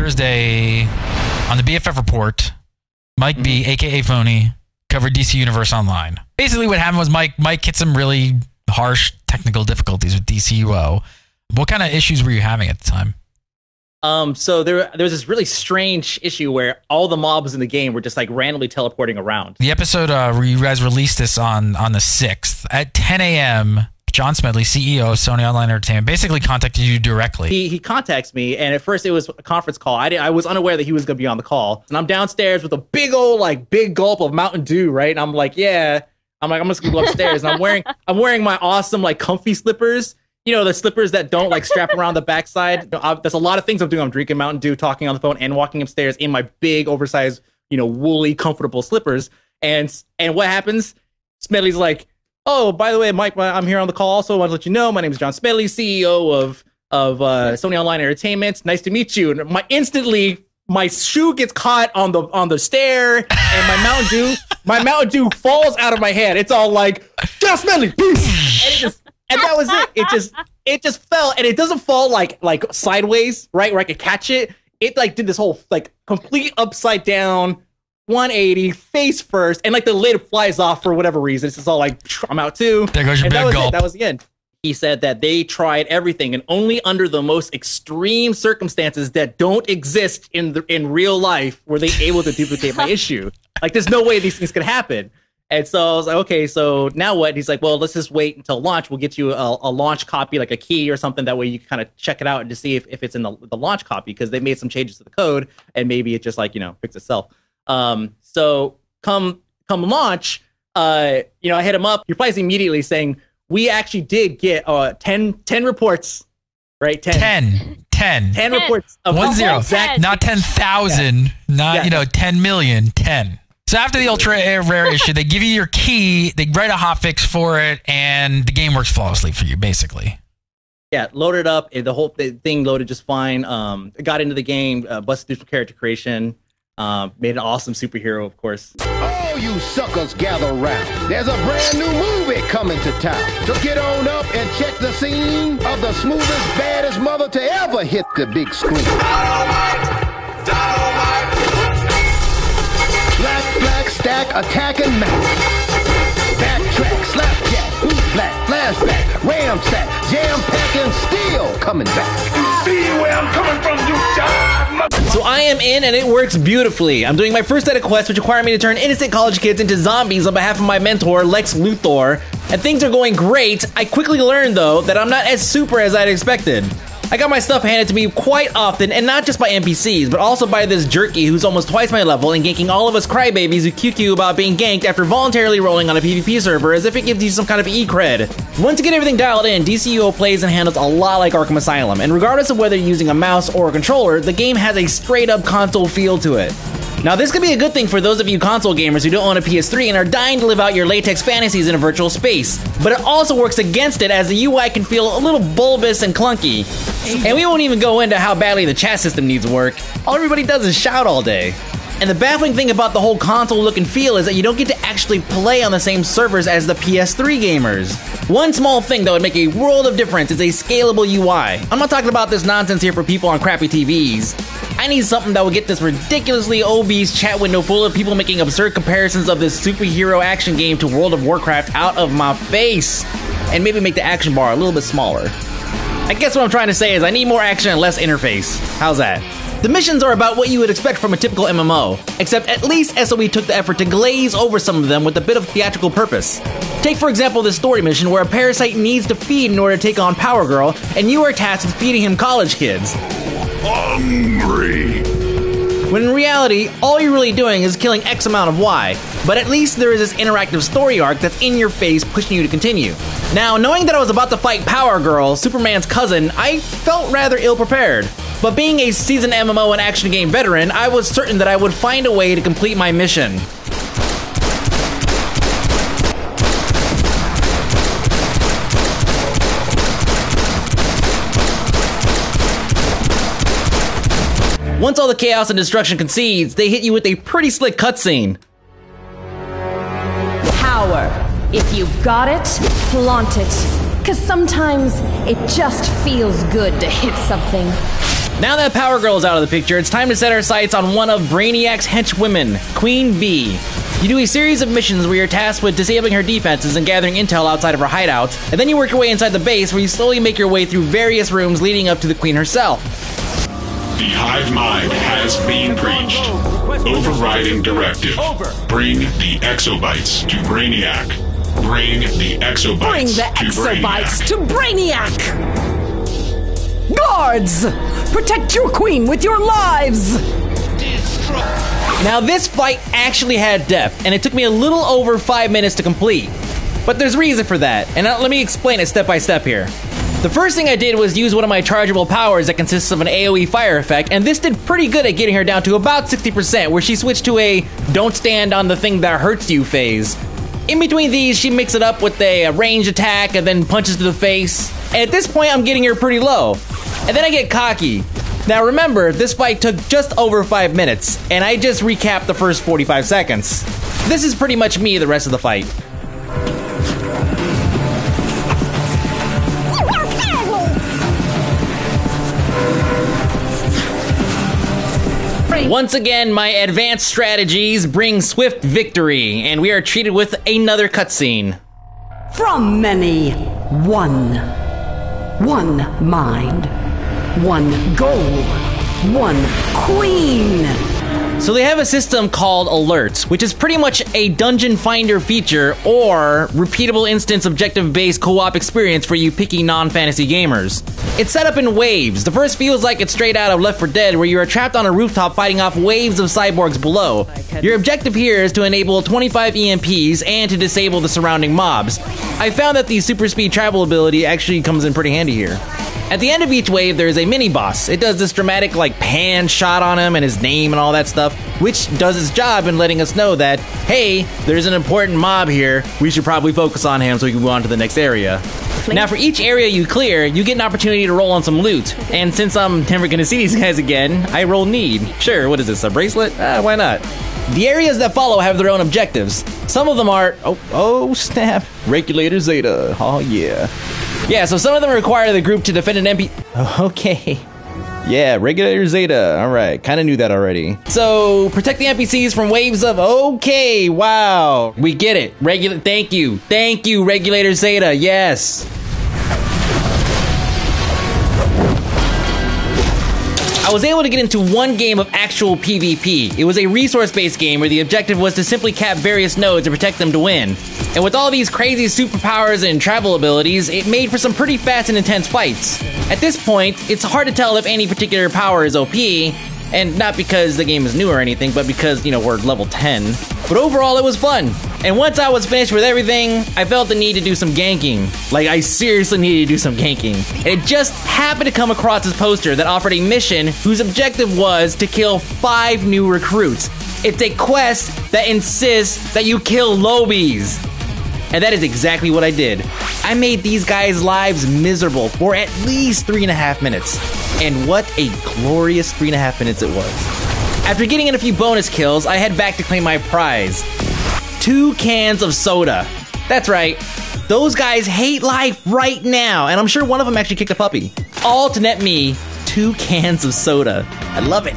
Thursday on the BFF Report, Mike B, aka Phony, covered DC Universe Online. Basically, what happened was Mike hit some really harsh technical difficulties with DCUO. What kind of issues were you having at the time? So there was this really strange issue where all the mobs in the game were just like randomly teleporting around. The episode where you guys released this on the 6th at 10 a.m., John Smedley, CEO of Sony Online Entertainment, basically contacted you directly. He contacts me, and at first it was a conference call. I was unaware that he was going to be on the call. And I'm downstairs with a big gulp of Mountain Dew, right? And I'm like, I'm just going to go upstairs. And I'm wearing my awesome, like, comfy slippers. You know, the slippers that don't like strap around the backside. There's a lot of things I'm doing. I'm drinking Mountain Dew, talking on the phone, and walking upstairs in my big, oversized, woolly, comfortable slippers. And what happens? Smedley's like, "Oh, by the way, Mike, I'm here on the call. Also, I want to let you know my name is John Smedley, CEO of Sony Online Entertainment. Nice to meet you." And my shoe gets caught on the stair, and my Mountain Dew falls out of my hand. It's all like, "John Smedley, peace." And that was it. It just fell, and it doesn't fall like sideways, right, where I could catch it. It like did this whole like complete upside down 180 face first, and like the lid flies off for whatever reason. It's just all like, I'm out too. There goes your big gulp. That was the end. He said that they tried everything, and only under the most extreme circumstances that don't exist in real life were they able to duplicate my issue. Like, there's no way these things could happen. And so I was like, okay, so now what? He's like, well, let's just wait until launch. We'll get you a launch copy, like a key or something. That way you can kind of check it out and to see if it's in the launch copy, because they made some changes to the code, and maybe it just like, fixed itself. So come launch, I hit him up. He replies immediately saying, we actually did get 10 reports, right? 10 reports. Of 10, not 10,000, not 10 million, 10. So after the ultra rare issue, they give you your key, they write a hotfix for it, and the game works flawlessly for you, basically. Yeah, loaded up, the whole thing loaded just fine. Got into the game, busted through some character creation, made an awesome superhero, of course. Oh, you suckers gather round. There's a brand new movie coming to town. So get on up and check the scene of the smoothest, baddest mother to ever hit the big screen. Black, stack, attack, and match. Backtrack, slapjack, boot black, flashback, ram sack, jam pack, and still coming back. You see where I'm coming from, you job. So I am in, and it works beautifully. I'm doing my first set of quests, which require me to turn innocent college kids into zombies on behalf of my mentor, Lex Luthor. And things are going great. I quickly learned, though, that I'm not as super as I'd expected. I got my stuff handed to me quite often, and not just by NPCs, but also by this jerky who's almost twice my level and ganking all of us crybabies who QQ about being ganked after voluntarily rolling on a PvP server as if it gives you some kind of E-cred. Once you get everything dialed in, DCUO plays and handles a lot like Arkham Asylum, and regardless of whether you're using a mouse or a controller, the game has a straight-up console feel to it. Now, this could be a good thing for those of you console gamers who don't own a PS3 and are dying to live out your latex fantasies in a virtual space. But it also works against it, as the UI can feel a little bulbous and clunky. And we won't even go into how badly the chat system needs work. All everybody does is shout all day. And the baffling thing about the whole console look and feel is that you don't get to actually play on the same servers as the PS3 gamers. One small thing that would make a world of difference is a scalable UI. I'm not talking about this nonsense here for people on crappy TVs. I need something that will get this ridiculously obese chat window full of people making absurd comparisons of this superhero action game to World of Warcraft out of my face. And maybe make the action bar a little bit smaller. I guess what I'm trying to say is I need more action and less interface. How's that? The missions are about what you would expect from a typical MMO, except at least SOE took the effort to glaze over some of them with a bit of theatrical purpose. Take for example this story mission where a parasite needs to feed in order to take on Power Girl, and you are tasked with feeding him college kids. Hungry. When in reality, all you're really doing is killing X amount of Y, but at least there is this interactive story arc that's in your face pushing you to continue. Now, knowing that I was about to fight Power Girl, Superman's cousin, I felt rather ill-prepared. But being a seasoned MMO and action game veteran, I was certain that I would find a way to complete my mission. Once all the chaos and destruction concedes, they hit you with a pretty slick cutscene. Power. If you got it, flaunt it. 'Cause sometimes it just feels good to hit something. Now that Power Girl is out of the picture, it's time to set our sights on one of Brainiac's henchwomen, Queen Bee. You do a series of missions where you're tasked with disabling her defenses and gathering intel outside of her hideout, and then you work your way inside the base where you slowly make your way through various rooms leading up to the Queen herself. The hive mind has been breached. Overriding directive. Bring the exobytes to Brainiac. Bring the exobytes Bring the exobytes to Brainiac! Guards! Protect your queen with your lives! Now this fight actually had depth, and it took me a little over 5 minutes to complete. But there's reason for that, and let me explain it step by step here. The first thing I did was use one of my chargeable powers that consists of an AoE fire effect, and this did pretty good at getting her down to about 60%, where she switched to a don't stand on the thing that hurts you phase. In between these, she mixes it up with a ranged attack and then punches to the face. And at this point, I'm getting her pretty low. And then I get cocky. Now remember, this fight took just over 5 minutes, and I just recapped the first 45 seconds. This is pretty much me the rest of the fight. Once again, my advanced strategies bring swift victory, and we are treated with another cutscene. From many, one. One mind. One goal. One queen. So they have a system called alerts, which is pretty much a dungeon finder feature or repeatable instance objective-based co-op experience for you picky non-fantasy gamers. It's set up in waves. The first feels like it's straight out of Left 4 Dead, where you are trapped on a rooftop fighting off waves of cyborgs below. Your objective here is to enable 25 EMPs and to disable the surrounding mobs. I found that the super speed travel ability actually comes in pretty handy here. At the end of each wave, there is a mini-boss. It does this dramatic, pan shot on him and his name and all that stuff, which does its job in letting us know that, hey, there's an important mob here. We should probably focus on him so we can move on to the next area. Now, for each area you clear, you get an opportunity to roll on some loot. And since I'm never going to see these guys again, I roll need. Sure, what is this, a bracelet? Why not? The areas that follow have their own objectives. Some of them are, oh snap, Regulator Zeta, oh yeah. Yeah, so some of them require the group to defend an MP. Okay. Yeah, Regulator Zeta. All right, kind of knew that already. So, protect the NPCs from waves of. Okay, wow. We get it. Thank you, Regulator Zeta. Yes. I was able to get into one game of actual PvP. It was a resource-based game where the objective was to simply cap various nodes and protect them to win. And with all these crazy superpowers and travel abilities, it made for some pretty fast and intense fights. At this point, it's hard to tell if any particular power is OP, and not because the game is new or anything, but because, we're level 10. But overall, it was fun. And once I was finished with everything, I felt the need to do some ganking. I seriously needed to do some ganking. And it just happened to come across this poster that offered a mission whose objective was to kill 5 new recruits. It's a quest that insists that you kill lobies. And that is exactly what I did. I made these guys' lives miserable for at least 3.5 minutes. And what a glorious 3.5 minutes it was. After getting in a few bonus kills, I head back to claim my prize. 2 cans of soda. That's right. Those guys hate life right now, and I'm sure one of them actually kicked a puppy. All to net me 2 cans of soda. I love it.